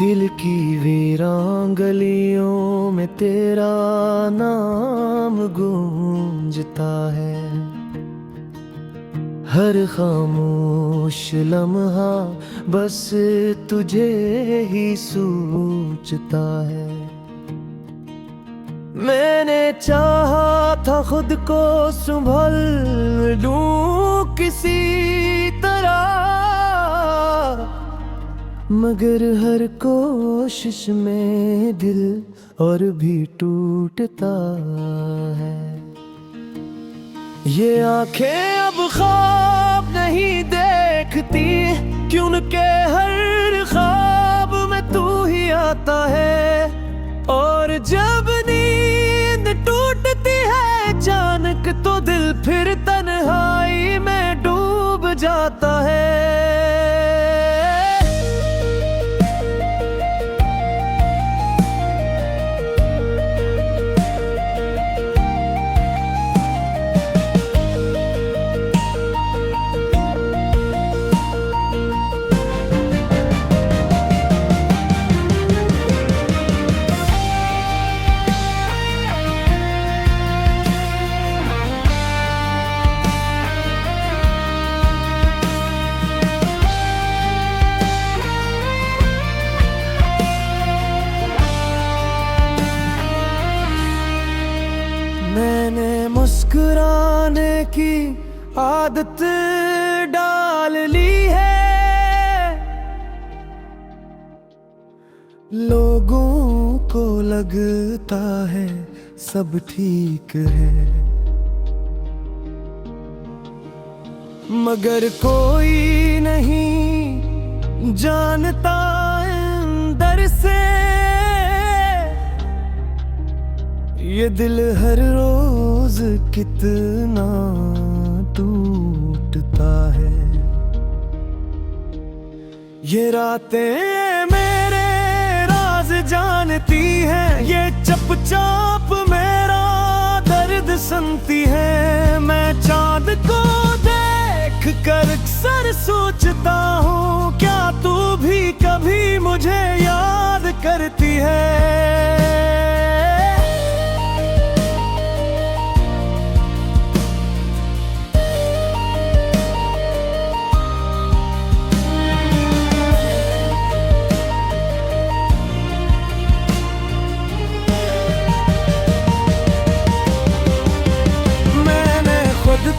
दिल की वीरान गलियों में तेरा नाम गूंजता है। हर खामोश लम्हा बस तुझे ही सोचता है। मैंने चाहा था खुद को संभल लूं किसी तरह, मगर हर कोशिश में दिल और भी टूटता है। ये आंखें अब ख्वाब नहीं देखती, क्यों उनके हर ख्वाब में तू ही आता है। और जब नींद टूटती है अचानक तो दिल फिर तन्हाई में डूब जाता है। मैंने मुस्कुराने की आदत डाल ली है। लोगों को लगता है सब ठीक है, मगर कोई नहीं जानता अंदर से ये दिल हर रोज कितना टूटता है। ये रातें मेरे राज जानती हैं, ये चुपचाप मेरा दर्द सुनती है। मैं चांद को देख कर अक्सर सोचता हूँ, क्या तू भी कभी मुझे याद करती है।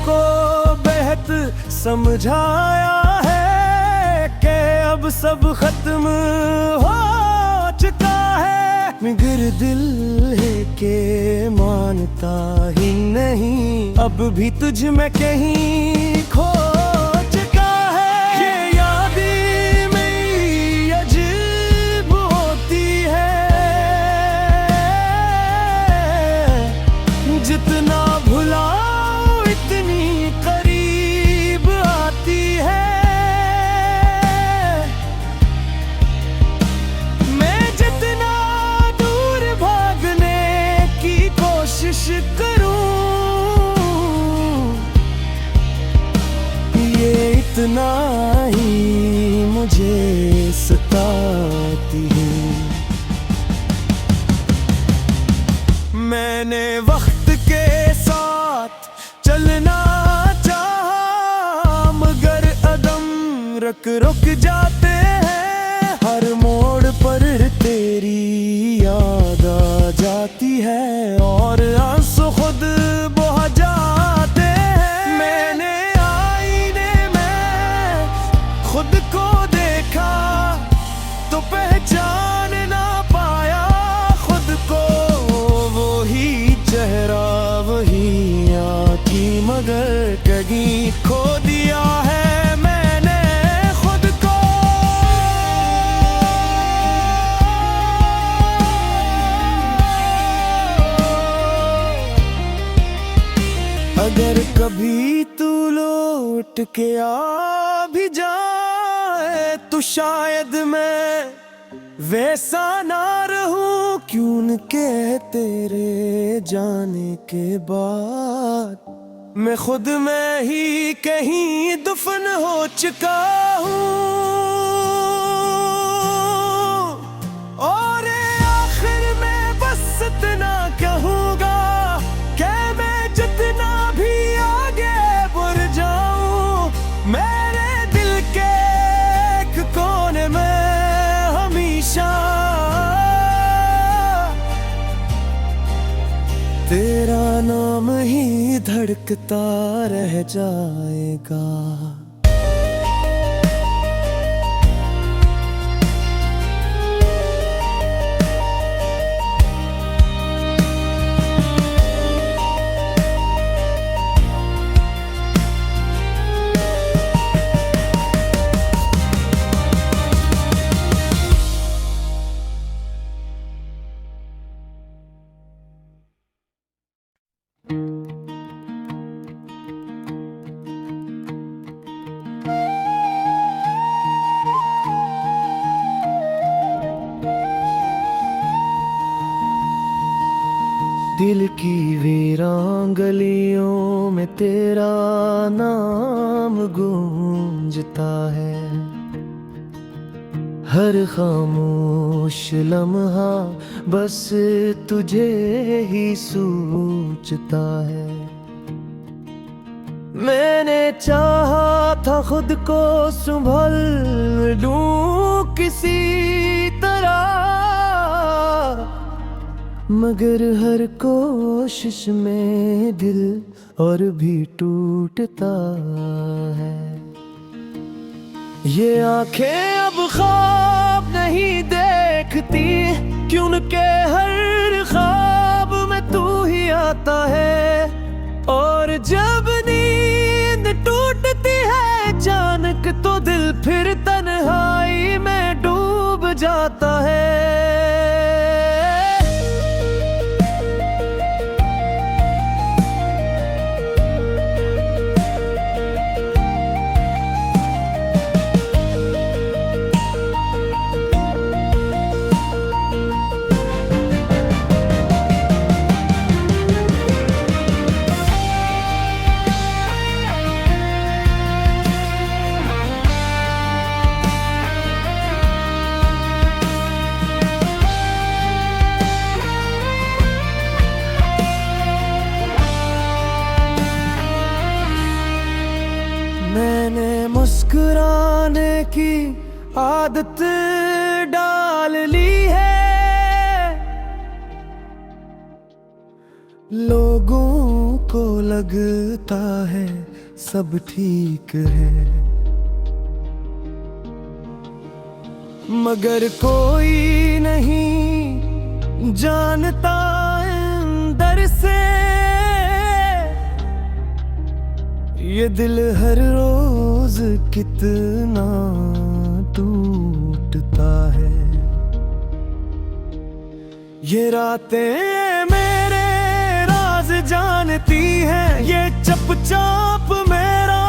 को बेहद समझाया है कि अब सब खत्म हो चुका है, मगर दिल है के मानता ही नहीं, अब भी तुझ में कहीं खो चुका है। ये यादें मेरी अजीब होती है, जितना भुला इतनी करीब आती है। मैं जितना दूर भागने की कोशिश करूं, ये इतना ही मुझे सताती है। मैंने वक्त के साथ चलना चाहा, मगर कदम रुक जाते हैं। हर मोड़ पर तेरी याद आ जाती है और आंसू खुद बह जाते हैं। मैंने आईने में खुद को देखा तो पहचान ना पाया खुद को, वही चेहरा वही आँखी, मगर कहीं खो दिया है मैंने खुद को। अगर कभी तू लौट के आ भी जाए तो शायद मैं वैसा ना रहूं, क्यों के तेरे जाने के बाद मैं खुद में ही कहीं दफन हो चुका हूँ। तेरा नाम ही धड़कता रह जाएगा। दिल की वीरान गलियों में तेरा नाम गूंजता है। हर खामोश लम्हा बस तुझे ही सूझता है। मैंने चाहा था खुद को संभाल लूं किसी तरह, मगर हर कोशिश में दिल और भी टूटता है। ये आंखें अब ख्वाब नहीं देखती, क्यों के हर ख्वाब में तू ही आता है। और जब नींद टूटती है अचानक तो दिल फिर तन्हाई में डूब जाता है। मैंने मुस्कुराने की आदत डाल ली है। लोगों को लगता है सब ठीक है, मगर कोई नहीं जानता अंदर से ये दिल हर रोज कितना टूटता है। ये रातें मेरे राज जानती हैं, ये चुपचाप मेरा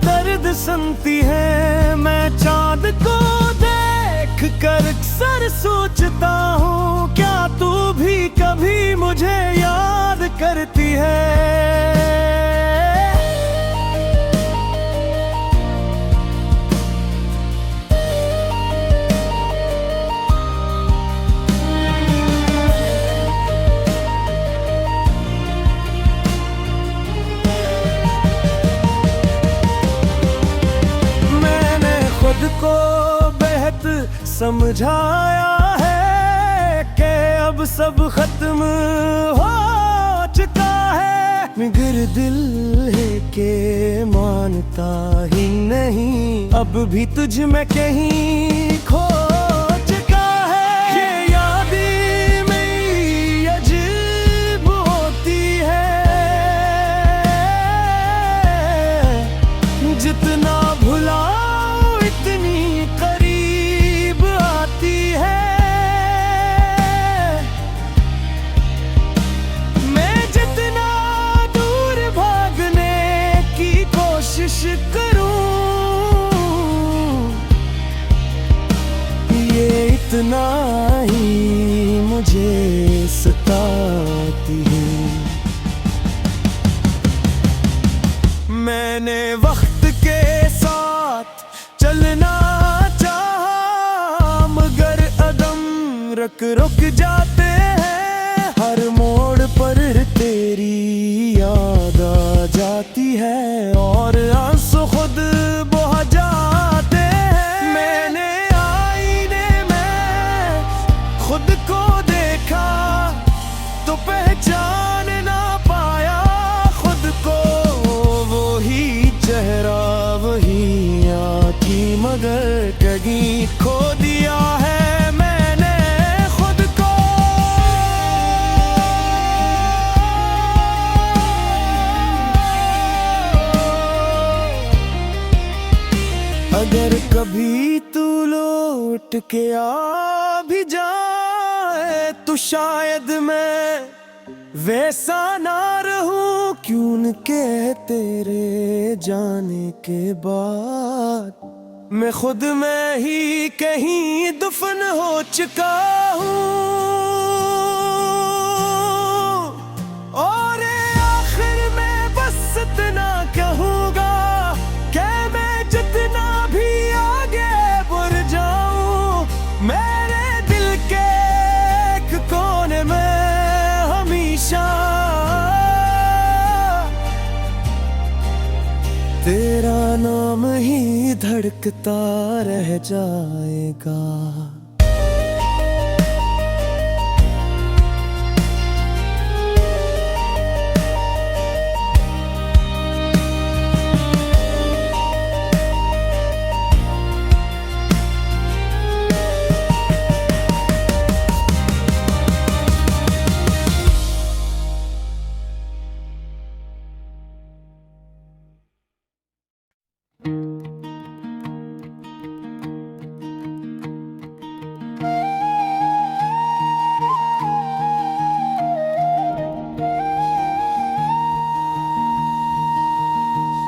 दर्द सुनती है। मैं चांद को देख कर अक्सर सोचता हूँ, क्या तू भी कभी मुझे याद करती है। को बेहद समझाया है कि अब सब खत्म हो चुका है, मगर दिल है के मानता ही नहीं, अब भी तुझ में कहीं खो चुका है। ये यादें मेरी अजीब होती है, जितना भुला इतनी करीब आती है। मैं जितना दूर भागने की कोशिश करूं, ये इतना ही मुझे सताती है। मैंने वक्त के साथ चलना चाहा, मगर कदम रुक जाते हैं। हर मोड़ पर तेरी याद आ जाती है और आंसू खुद बह जाते हैं। मैंने आईने में खुद को देखा तो पहचान मगर कहीं खो दिया है मैंने खुद को। अगर कभी तू लौट के आ भी जाए तो शायद मैं वैसा ना रहूं, क्यों न के तेरे जाने के बाद मैं खुद में ही कहीं दफन हो चुका हूँ। और आखिर में बस इतना कहूँगा कि मैं जितना भी आगे बढ़ जाऊं, मेरे दिल के एक कोने में हमेशा तेरा नाम ही धड़कता रह जाएगा।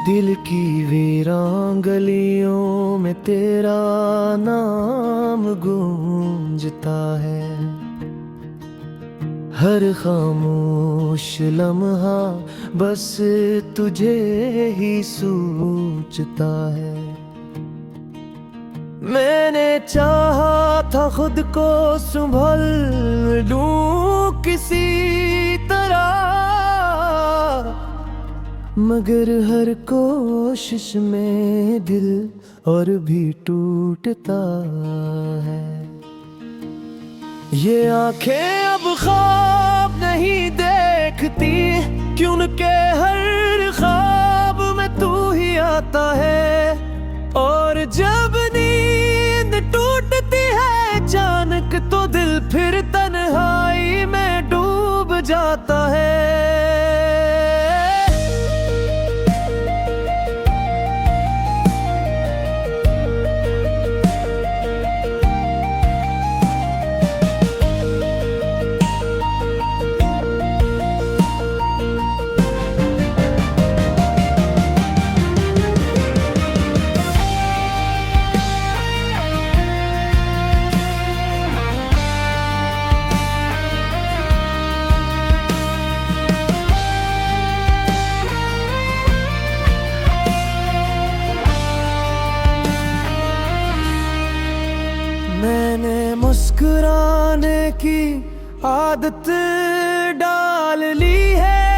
दिल की वीरान गलियों में तेरा नाम गूंजता है, हर खामोश लम्हा बस तुझे ही सूझता है। मैंने चाहा था खुद को संभल लूं किसी तरह, मगर हर कोशिश में दिल और भी टूटता है। ये आंखें अब ख्वाब नहीं देखती, क्यों न के हर ख्वाब में तू ही आता है। और जब नींद टूटती है अचानक तो दिल फिर तन्हाई में डूब जाता है। मैंने मुस्कुराने की आदत डाल ली है,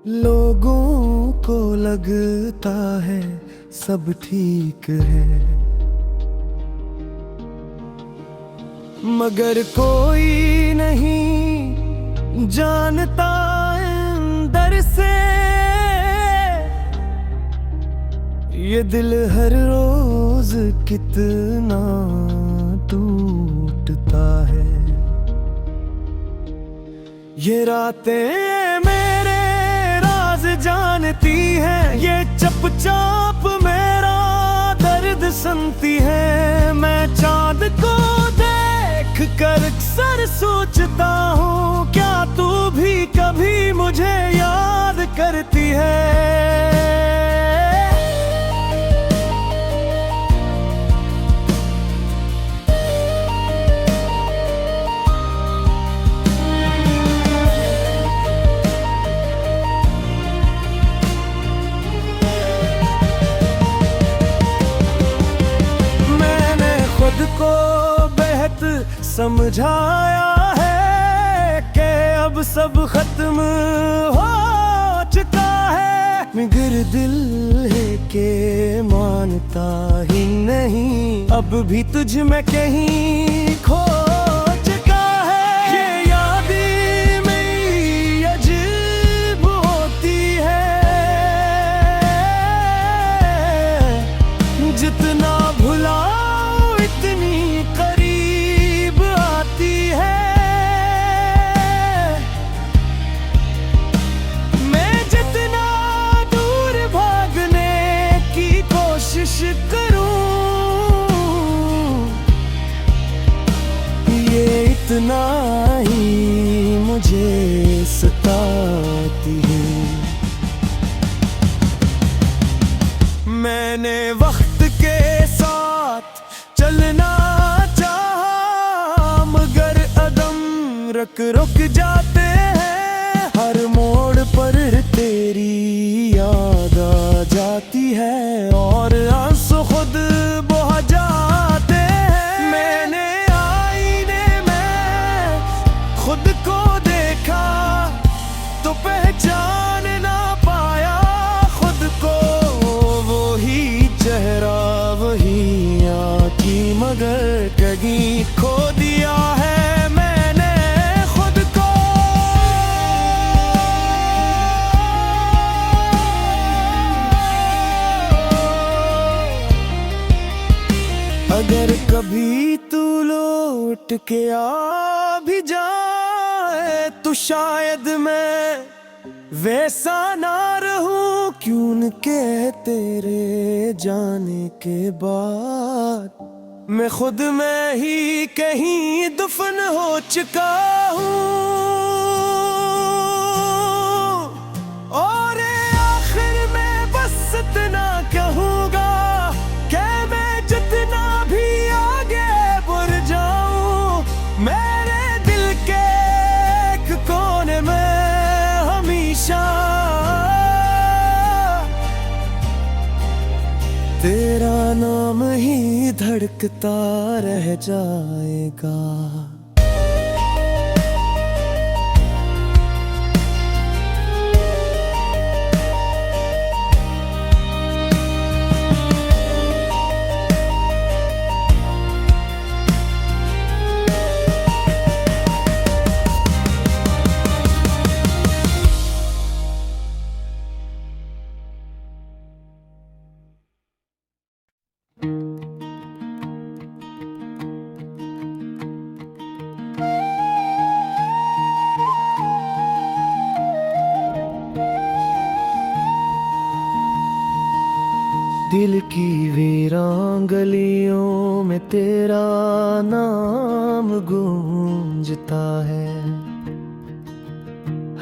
लोगों को लगता है सब ठीक है, मगर कोई नहीं जानता अंदर से ये दिल हर रोज कितना टूटता है। ये रातें मेरे राज जानती हैं, ये चुपचाप मेरा दर्द सुनती है। मैं चांद को देख कर अक्सर सोचता हूँ, क्या तू भी कभी मुझे याद करती है। को बेहद समझाया है कि अब सब खत्म हो चुका है, मगर दिल है के मानता ही नहीं, अब भी तुझ में कहीं खो चुका है। ये यादें मेरी अजीब होती है, इतना ही मुझे सताती है। मैंने वक्त के साथ चलना चाहा, मगर कदम रुक जाते हैं। हर मोड़ पर तेरी याद आ जाती है और आंसू खुद बह जाते हैं। मैंने आईने में खुद को देखा तो पहचान ना पाया खुद को। वही चेहरा वही आँखें, मगर कहीं खो दिया है मैंने खुद को। अगर कभी तू लौट के आ भी जाए तो शायद मैं वैसा ना रहूं। क्यों न के तेरे जाने के बाद मैं खुद में ही कहीं दफन हो चुका हूँ। और आखिर में बस इतना कहूँगा कि मैं जितना भी आगे बढ़ जाऊं, मेरे दिल के एक कोने में हमेशा तेरा नाम ही धड़कता रह जाएगा। दिल की वीरान गलियों में तेरा नाम गूंजता है।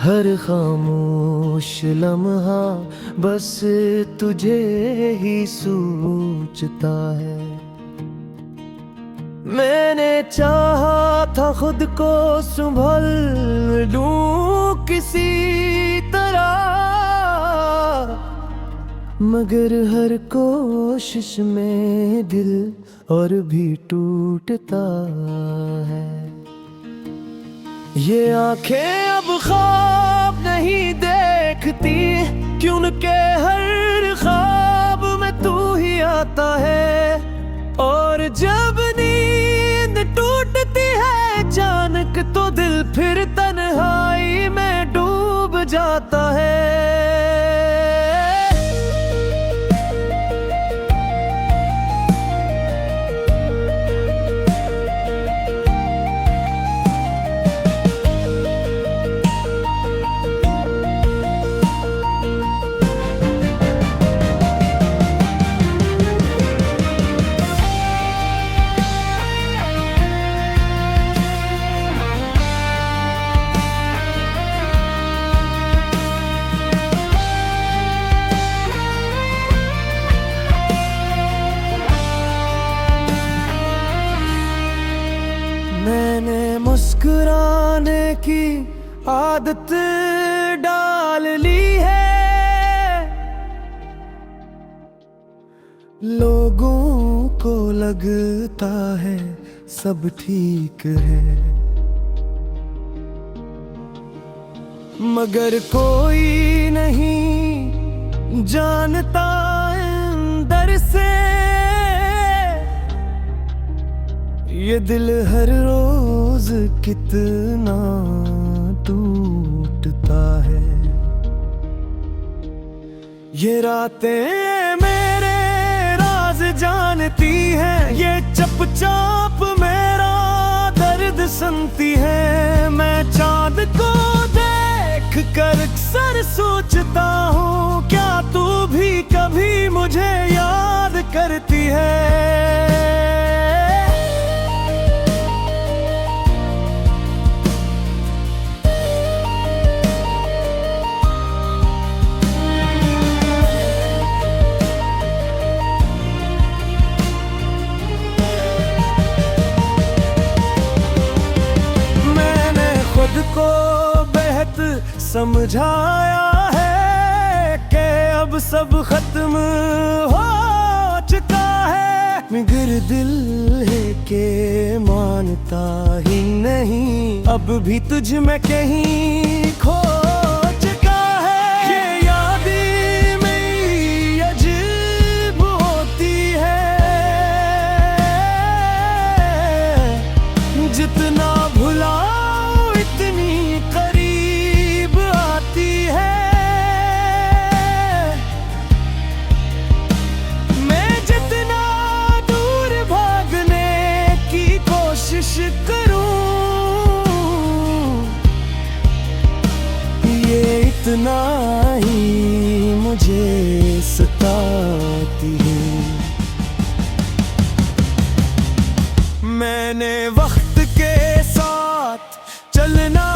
हर खामोश लम्हा बस तुझे ही सोचता है। मैंने चाहा था खुद को संभल लूं किसी तरह, मगर हर कोशिश में दिल और भी टूटता है। ये आंखें अब ख्वाब नहीं देखती, क्यों न के हर ख्वाब में तू ही आता है। और जब नींद टूटती है अचानक तो दिल फिर तन्हाई में डूब जाता है। मैंने मुस्कुराने की आदत डाल ली है। लोगों को लगता है सब ठीक है, मगर कोई नहीं जानता अंदर से ये दिल हर रोज कितना टूटता है। ये रातें मेरे राज जानती हैं, ये चुपचाप मेरा दर्द सुनती है। मैं चांद को देख कर अक्सर सोचता हूँ, क्या तू भी कभी मुझे याद करती है। को बेहद समझाया है कि अब सब खत्म हो चुका है, मगर दिल है के मानता ही नहीं, अब भी तुझ में कहीं खो चुका है। ये यादें मेरी अजीब होती है, जितना भुलाओ इतनी करीब आती है। मैं जितना दूर भागने की कोशिश करूं, ये इतना ही मुझे सताती है। मैंने वक्त के साथ चलना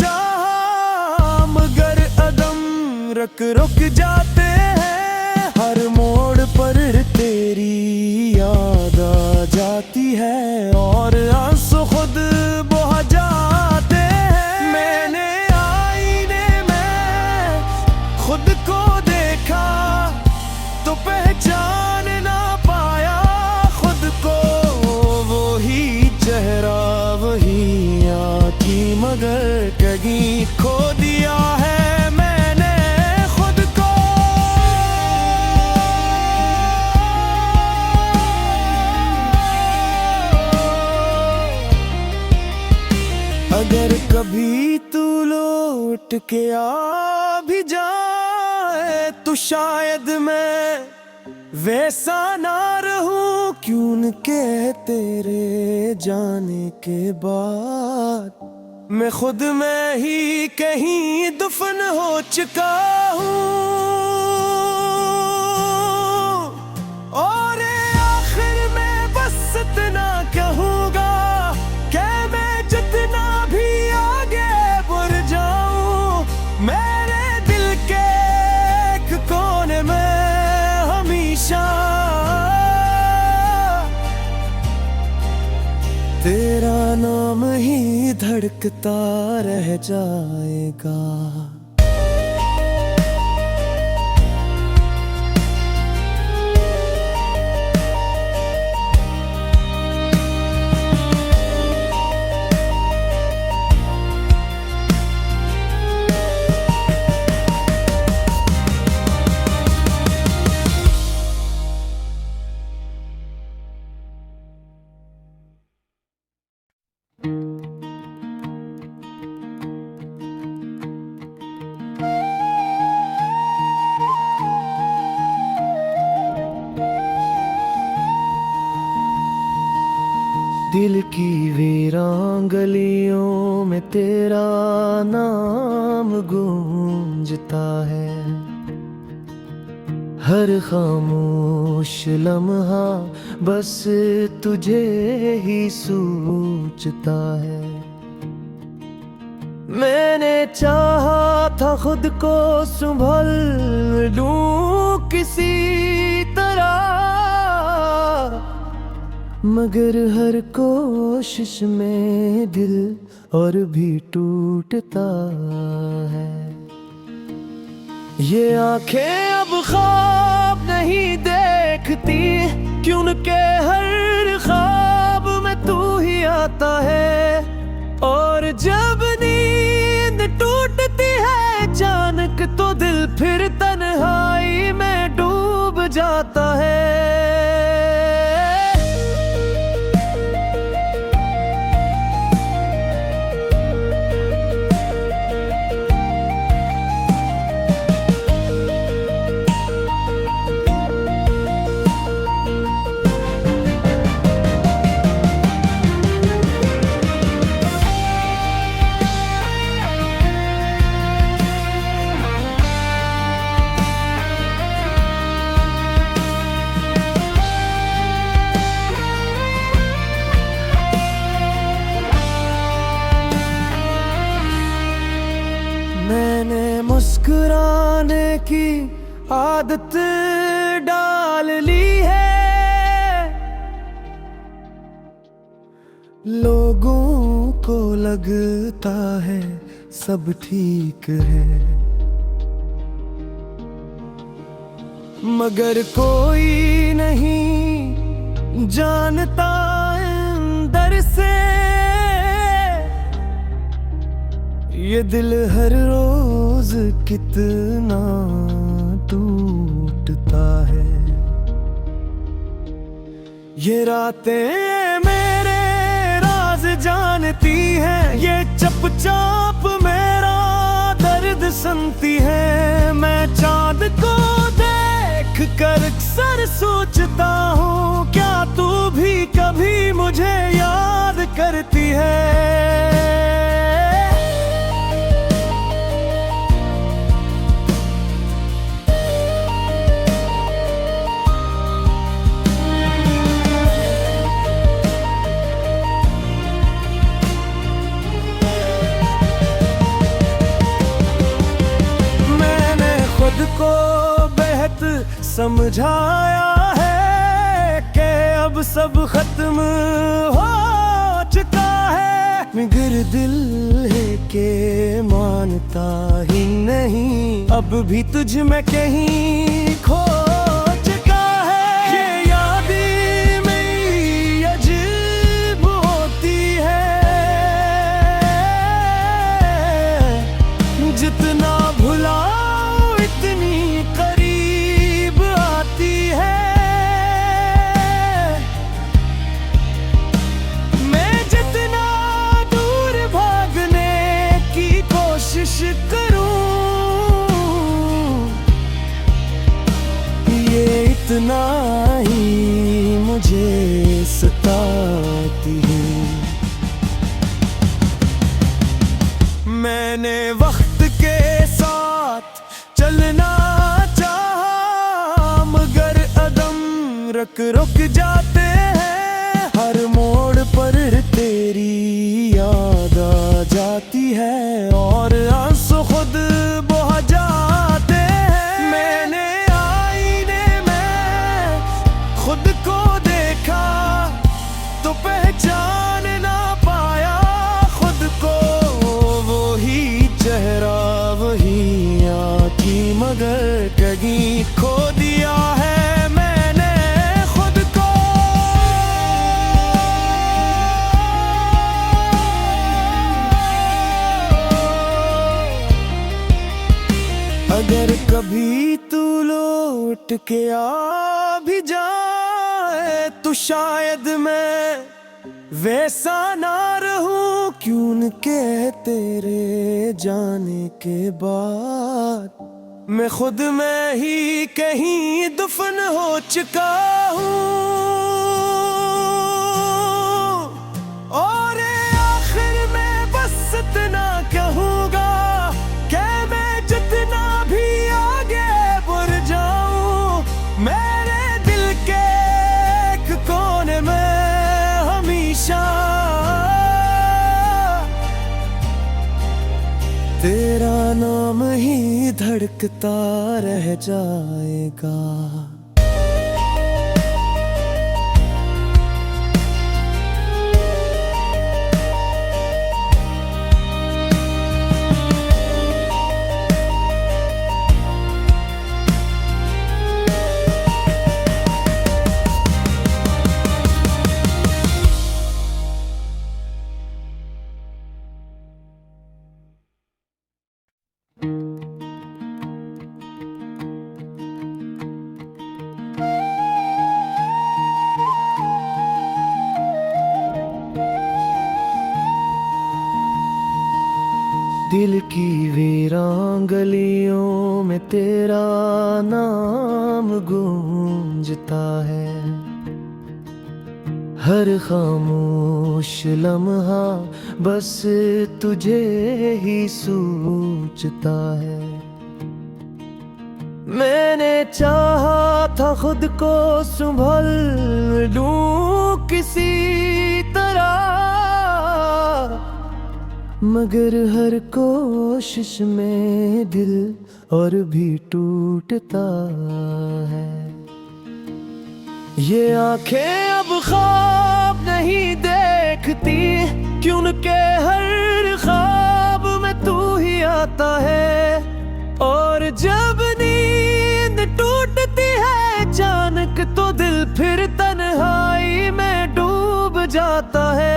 चाहा, मगर कदम रुक जाते हैं। हर मोड़ पर तेरी याद आ जाती है और आंसू खुद बह जाते हैं। मैंने आईने में खुद को देखा तो पहचान ना पाया खुद को, वही चेहरा वही आँखी, मगर कहीं खो दिया है मैंने खुद को। अगर कभी तू लौट के आ भी जाए तो शायद मैं वैसा ना रहूं, क्यों न के तेरे जाने के बाद मैं खुद में ही कहीं दफन हो चुका हूँ। और आखिर में बस इतना कहूँगा कि मैं जितना भी आगे बढ़ जाऊं, मेरे दिल के एक कोने में हमेशा तेरा नाम ही धड़कता रह जाएगा। दिल की वीरान गलियों में तेरा नाम गूंजता है, हर खामोश लम्हा बस तुझे ही सूझता है। मैंने चाहा था खुद को संभाल लूं किसी तरह, मगर हर कोशिश में दिल और भी टूटता है। ये आंखें अब ख्वाब नहीं देखती, क्यों न के हर ख्वाब में तू ही आता है। और जब नींद टूटती है अचानक तो दिल फिर तन्हाई में डूब जाता है। मैंने मुस्कुराने की आदत डाल ली है, लोगों को लगता है सब ठीक है, मगर कोई नहीं जानता अंदर से ये दिल हर रोज कितना टूटता है। ये रातें मेरे राज जानती हैं, ये चुपचाप मेरा दर्द सुनती है। मैं चांद को देख कर अक्सर सोचता हूँ, क्या तू भी कभी मुझे याद करती है। खुद को बेहद समझाया है कि अब सब खत्म हो चुका है, मगर दिल है के मानता ही नहीं, अब भी तुझ में कहीं खो चुका है। ये यादें मेरी अजीब होती है, जितना भुला इतनी करीब आती है। मैं जितना दूर भागने की कोशिश करूं, ये इतना ही मुझे सताती है। मैंने वक्त के साथ चलना चाहा, मगर कदम रुक जाते हैं। हर मोड़ पर तेरी याद आ जाती है और आंसू खुद बह जाते हैं। मैंने आईने में खुद को देखा तो पहचान ना पाया खुद को, वही चेहरा वही आँखी, मगर कहीं खो दिया है मैंने खुद को। अगर कभी तू लौट के आ भी जाए तो शायद मैं वैसा ना रहूं, क्यों न कह तेरे जाने के बाद मैं खुद में ही कहीं दफन हो चुका हूँ। और आखिर में बस इतना कहूँगा कि मैं जितना भी आगे बढ़ जाऊं, मेरे दिल के एक कोने में हमेशा तेरा नाम ही धड़कता रह जाएगा। दिल की वीरान गलियों में तेरा नाम गूंजता है, हर खामोश लम्हा बस तुझे ही सोचता है। मैंने चाहा था खुद को संभाल लूं किसी तरह, मगर हर कोशिश में दिल और भी टूटता है। ये आंखें अब ख्वाब नहीं देखती, क्यों उनके हर ख्वाब में तू ही आता है। और जब नींद टूटती है अचानक तो दिल फिर तन्हाई में डूब जाता है।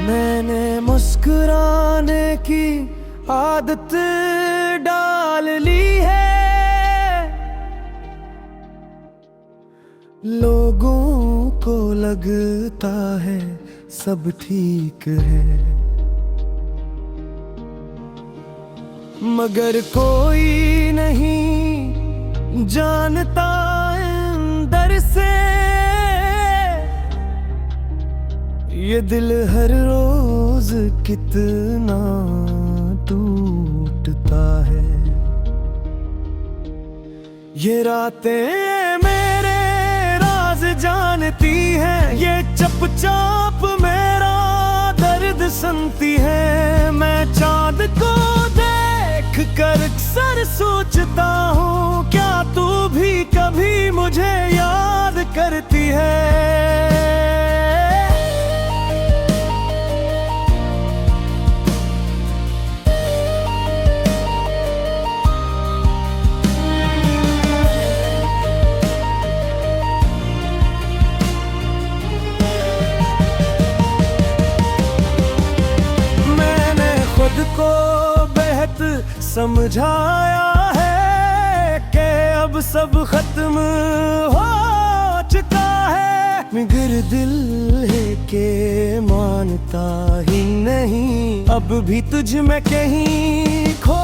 मैंने मुस्कुराने की आदत डाल ली है। लोगों को लगता है सब ठीक है, मगर कोई नहीं जानता अंदर से ये दिल हर रोज कितना टूटता है। ये रातें मेरे राज जानती हैं, ये चुपचाप मेरा दर्द सुनती है। मैं चांद को देख कर अक्सर सोचता हूँ, क्या तू भी कभी मुझे याद करती है। खुद को बेहतर समझाया है कि अब सब खत्म हो चुका है, मगर दिल है के मानता ही नहीं, अब भी तुझ में कहीं खो